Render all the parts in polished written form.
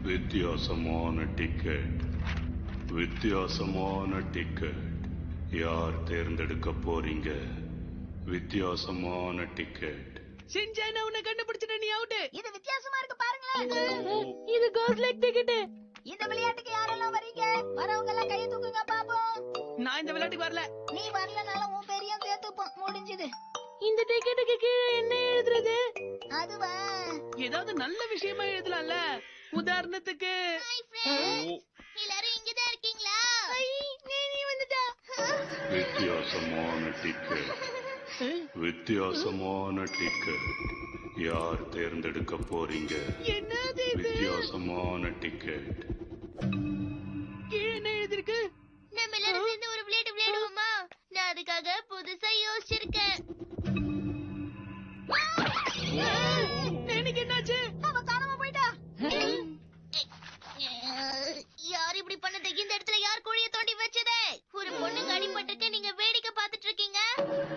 வித்தியாசமான டிக்கெட், வித்தியாசமான டிக்கெட். யார் தேர்ந்தெடுக்க போறீங்க? வித்தியாசமான டிக்கெட். சின்சான் உன்னை கண்டுபிடிச்சிட்ட, நீ அவுட். இது வித்தியாசமா இருக்கு பாருங்களேன். இது கோஸ்ட் லைக் டிக்கெட். இந்த விளையாட்டுக்கு யாரெல்லாம் வரீங்க? வரவங்க எல்லாம் கையை தூக்குங்க பாப்போம். நான் இந்த விளையாட்டுக்கு வரல. நீ வரலனாலும் உன் பேரையும் சேர்த்துப்போம். முடிஞ்சது. இந்த டிக்கெட்டுக்கு கீழே என்ன எழுதுறது? அதுவா? ஏதாவது நல்ல விஷயமா எழுதலாம்ல. உதாரணத்துக்கு எல்லாரும் இங்கதான் இருக்கீங்களா? நீ வந்துட்டா. வித்தியாசமான டிக்கெட், வித்தியாசமான டிக்கெட். யார் தேர்ந்தெடுக்க போறீங்க? என்னது இது? வித்தியாசமான டிக்கெட். கீழே என்ன எழுதிருக்கு? நம்ம எல்லாரும் சேர்ந்து ஒரு விளையாட்டு விளையாடுவோமா? நான் அதுக்காக புதுசா யோசிச்சிருக்கேன். எனக்கு என்னாச்சு? அவ காணாம போயிட்டா. யார் இப்படி பண்ணது? இந்த இடத்துல யார் குழிய தோண்டி வச்சதே? ஒரு பொண்ணுக்கு அடிபட்டுக்கு நீங்க வேடிக்கை பார்த்துட்டு இருக்கீங்க.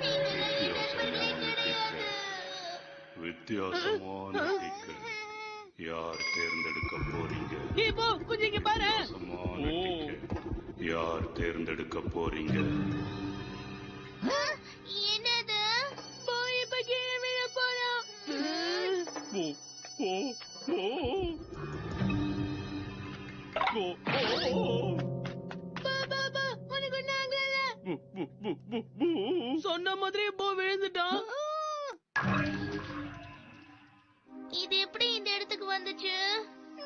நீங்க என் நண்பர்களே கிடையாது. வித்தியாசமான டிக்கெட். யார் தேர்ந்தெடுக்க போறீங்க? இப்போ கொஞ்சம் இங்க பாரு. வித்தியாசமான டிக்கெட். யார் தேர்ந்தெடுக்க போறீங்க? என்னது? போய் இப்ப கீழே விழ போறோம். உனக்கு ஒண்ணு ஆகல. சொன்ன மாதிரி போ விழுந்துட்டான். இது எப்படி இந்த இடத்துக்கு வந்துச்சு?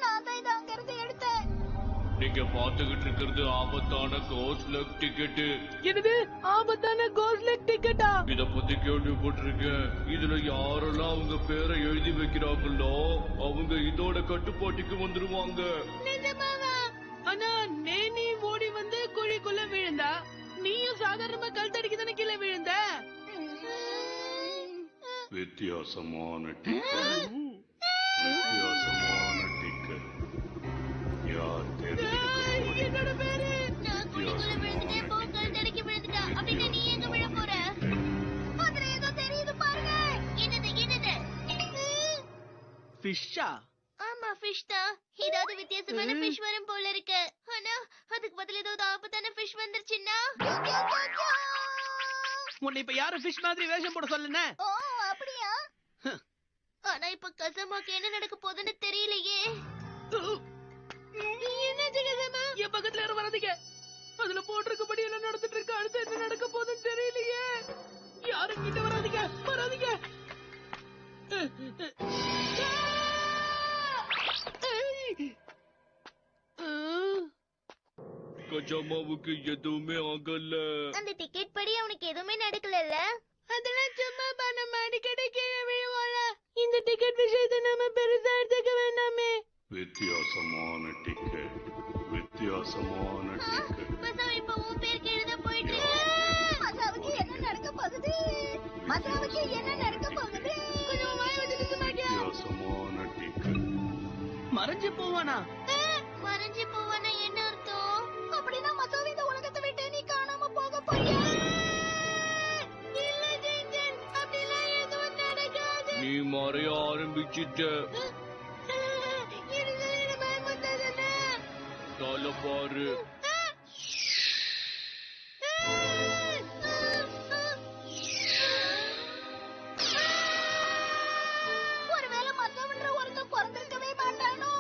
நான் தான் இதை அங்க இருந்து எடுத்தேன். நீங்க பாத்துக்கிட்டு இருக்கிறது ஆபத்தான கோஸ்ட் லக் டிக்கெட். என்னது? ஆபத்தான கோஸ்ட் லைக் டிக்கெட்டா? இத பத்தி கேள்விப்பட்டிருக்கேன். இதுல யாரெல்லாம் அவங்க பேரை எழுதி வைக்கிறாங்களோ அவங்க இதோட கட்டுப்பாட்டுக்கு வந்துருவாங்க. நிஜமாவா? ஆனா நேனி ஓடி வந்து குழிக்குள்ள விழுந்தா. நீயும் சாதாரணமா கல் தடிக்கு தானே கீழே விழுந்த. வித்தியாசமான டிக்கெட், வித்தியாசமான டிக்கெட். யார் தேர்ந்தெடுக்க போறீங்க? என்னோட பேரு நான் குழிக்குள்ள விழுந்துட்டே போக்கல் தடுக்கி விழுந்துட்டா. அப்படின்னா நீ எங்க விழ போற? அதுல ஏதோ தெரியுது பாருங்க. என்னது? ஃபிஷ்ஷா? ஆமா, ஃபிஷ் தான். ஏதாவது வித்தியாசமான ஃபிஷ் வரும் போல இருக்கு. ஆனா அதுக்கு பதில் ஏதாவது ஆபத்தான ஃபிஷ் வந்துருச்சுன்னா? உன்னை இப்ப யாரும் ஃபிஷ் மாதிரி வேஷம் போட சொல்லுன? ஓ, அப்படியா? ஆனா இப்ப கசமாக்கு என்ன நடக்க போகுதுன்னு தெரியலையே. என்னாச்சு கசமா? என் பக்கத்துல யாரும் வராதீங்க. அதுல போட்டிருக்கபடி எல்லாம் நடந்துட்டு இருக்கு. அடுத்து என்ன நடக்க போகுதுன்னு தெரியலையே. யாரும் கிட்ட வராதீங்க. கஜாமாவுக்கு எதுவுமே ஆகல. அந்த டிக்கெட் படி அவனுக்கு எதுவுமே நடக்கலல்ல? அதெல்லாம் சும்மா நம்ம அடிக்கடி கீழே விழுவோம்ல. இந்த டிக்கெட் விஷயத்தை நம்ம பெருசா எடுத்துக்க வேண்டாமே. வித்தியாசமான டிக்கெட், வித்தியாசமான டிக்கெட். மசாவ் இப்ப உன் பேருக்கு எழுத போயிட்டு. மசாவுக்கு என்ன நடக்க போகுது? மசாவுக்கு என்ன நடக்க போகுது? கொஞ்சம் வாய் வச்சுட்டு மாட்டியா? வித்தியாசமான டிக்கெட். மறைஞ்சு போவானா? மறைஞ்சு போவானா என்ன அர்த்தம்? அப்படின்னா மசாவ் இந்த உலகத்தை விட்டு நீ காணாம போக போறியா? இல்ல ஜின்ஜன், அப்படிலாம் எதுவும் நடக்காது. நீ மறைய ஆரம்பிச்சிட்ட. எனக்கு பயமுறுத்தாதே. தலை பாரு. ஒருவேளை மத்தவன்ற ஒருத்தன் பிறந்திருக்கவே மாட்டானோ?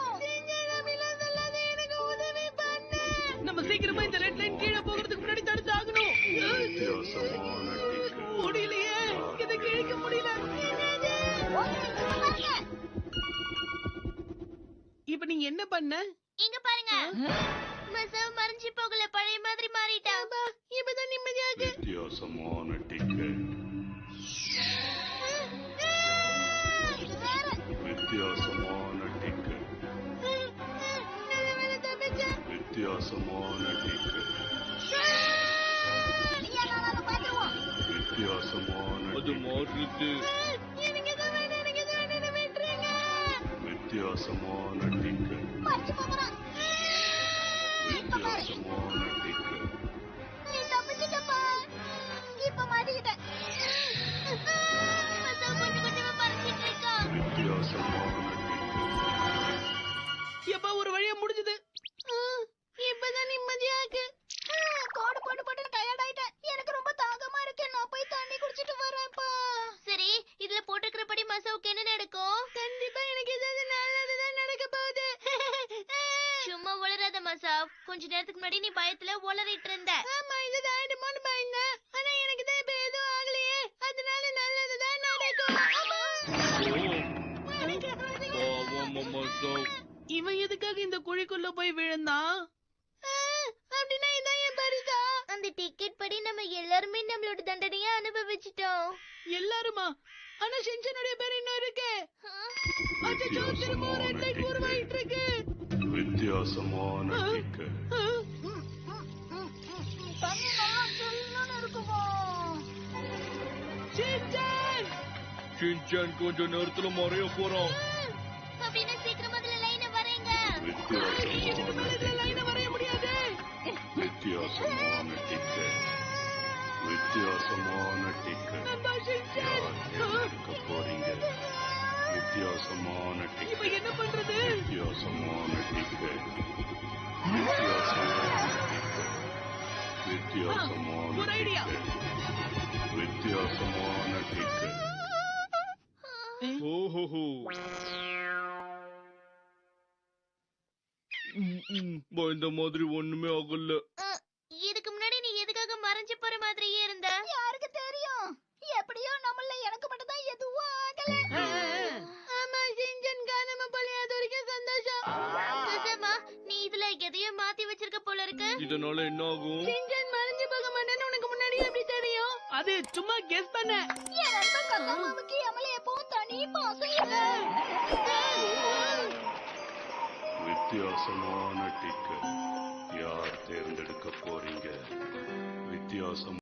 எனக்கு உதவி பண்ணு. நம்ம சீக்கிரமா இந்த ரெட் லைன் கீழே போகிறதுக்கு முன்னாடி தடுத்து ஆகணும். வித்தியாசமான டிக்கெட். முடியலையே, இதை கிழிக்க முடியல. இப்ப நீ என்ன பண்ண? இங்க பாருங்க. மசாவ் மறைஞ்சு போகல, பழைய மாதிரி மாறிட்டா. இப்பதான் நிம்மதியாக. வித்தியாசமான டிக்கெட், வித்தியாசமான டிக்கெட், வித்தியாசமான டிக்கெட், வித்தியாசமான அது மாறுது. வித்தியாசமான டிக்கெட், வித்தியாசமான டிக்கெட். நீ தப்பிச்சிட்டப்பா. இப்ப மாட்டிக்கிட்ட. மசாவ் கொஞ்சம் கொஞ்சமா மறைஞ்சிட்டு இருக்கா. வித்தியாசமான டிக்கெட். எப்ப ஒரு மாசாவுக்கு என்ன நடக்கும்? கண்டிப்பா எனக்கு ஏதாவது நல்லதுதான் நடக்க போகுது. சும்மா உளறாத மாசாவ். கொஞ்ச நேரத்துக்கு முன்னாடி நீ பயத்துல உளறிட்டு இருந்த. ஆமா, இது ஆயிடுமோன்னு பயந்தேன். ஆனா எனக்கு தான் இப்ப எதுவும் ஆகலையே. அதனால நல்லதுதான் நடக்கும். இவன் எதுக்காக இந்த குழிக்குள்ள போய் விழுந்தான்? அப்படின்னா இதான் என் பரிசா? அந்த டிக்கெட் படி நம்ம எல்லாருமே நம்மளோட தண்டனையை அனுபவிச்சிட்டோம். எல்லாருமா? ஆனா ஷின்சானுடைய பேர் இன்னும் இருக்கு. அச்சச்சோ, திரும்ப ஒரு வித்தியாசமான headlight உருவாயிட்டு இருக்கு. வித்தியாசமான டிக்கெட். ஷின்சான்! ஷின்சான் கொஞ்ச நேரத்துல மறைய போறான். அப்படின்னா சீக்கிரம் முதல்ல லைனை வரைங்க. இதுக்கு மேல இதுல லைனை வரைய முடியாது. வித்தியாசமான டிக்கெட். வித்தியாசமான டிக்கெட். நண்பா ஷின்சான்! யார் தேர்ந்தெடுக்க போறீங்க? வித்தியாசமான இப்ப டிக்கெட். என்ன பண்றது? வித்தியாசமான டிக்கெட். வித்தியாசமான டிக்கெட். வித்தியாசமான ஒரு ஐடியா. டிக்கெட். வித்தியாசமான டிக்கெட். ஓஹோ. பயந்த மாதிரி ஒண்ணுமே ஆகல. இதுக்கு முன்னாடி நீ எதுக்காக மறைஞ்சு போற மாதிரியே இருந்த? யாருக்கு தெரியும்? எப்படியோ நம்மள எனக்கு மட்டும் தான் எதுவும் ஆகல. ஆமா, ஷின்சான் காணாம போலையாத வரைக்கும் சந்தோஷம். சுசமா, நீ இதுல எதையோ மாத்தி வச்சிருக்க போல இருக்கு. இதனால என்ன ஆகும்? ஷின்சான் மறைஞ்சு போக மாட்டேன்னு உனக்கு முன்னாடி எப்படி தெரியும்? அது சும்மா கெஸ் பண்ண. என் நண்பன் கசாமாவுக்கு எமல எப்பவும் தனி பாசம் வித்தியாசமான டிக்கெட். யார் தேர்ந்தெடுக்க போறீங்க? வித்தியாசமான